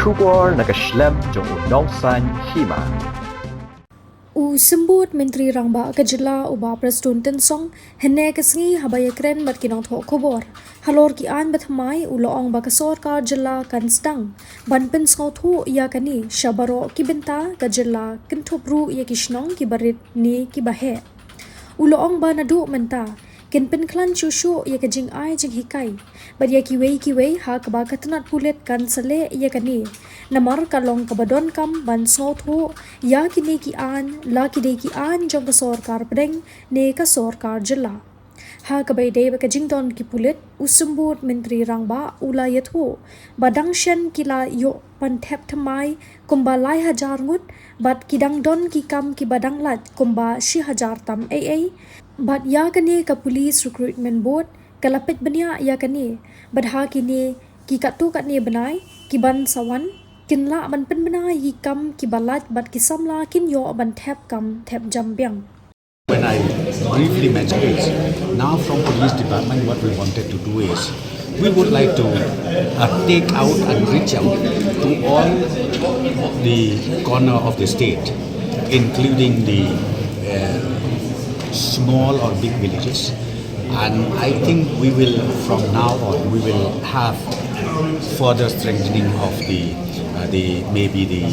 Shubor nakaslem jong unongsan Hima. Sembut Menteri Rangba ke Jylla uba Prestone Tensong hene kesengi habaya kren bat kinong tho khobor halor ki an ba Thymmai uloong ba kasor ka Jylla kan sedang ban Pynsngewthuh ya kani shabaro ki benta ka Jylla kentopru ya ki Shnong ki Barit ni ki Baheh uloong ba nadu menta ken pen klan chushu ya ka jing ai jing hikai bad ya ki wei ha ka ba ka Tnad Pulit kan sale ya kani namar kalong kabadon kam ban Pynsngewthuh ya kini ki an la ki de ki an jong ka sarkar pedeng ne ka sarkar Jylla ha ka bai de ka jingdon ki Pulit usembut Menteri Rangba ulayathu badang shen kila yo pan thep Thymmai kumba lai hajar ngut bat kidang don ki kam ki badang lat kumba shi hajar tam ai bat ya kani ka police recruitment board kalapit banya ya kani badha kini ki katu kat ni benai ki ban sawan kinla ban pen benai hi kam ki balat bat ki samla kin yo ban thep kam thep jambyang. When I briefly mentioned this, now from police department what we wanted to do is we would like to take out and reach out to all the corner of the state, including the small or big villages, and I think we will from now on we will have further strengthening of the maybe the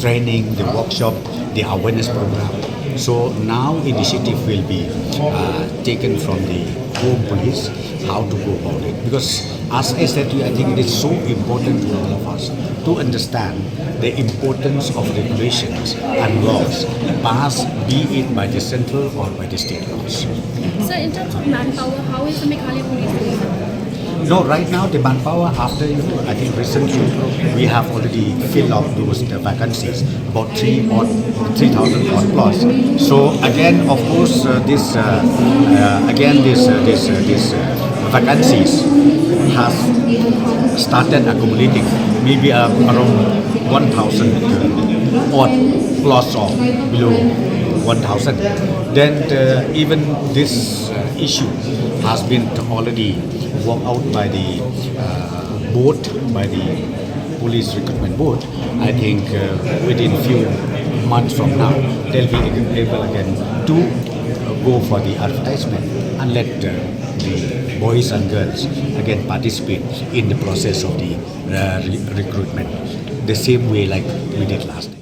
training, the workshop, the awareness program. So now initiative will be taken from the home police how to go about it, because as I said to you, I think it is so important to all of us to understand the importance of regulations and laws passed, be it by the central or by the state laws. So in terms of manpower, how is the Meghalaya police doing? No, right now the manpower after I think recently we have already filled up those vacancies about 3,000 odd plus. So again, of course, this vacancies has started accumulating maybe around 1,000 odd plus or below 1,000. Then even this issue has been already worked out by the board, by the police recruitment board. I think within few months from now, they'll be able again to go for the advertisement and let the boys and girls again participate in the process of the recruitment, the same way like we did last time.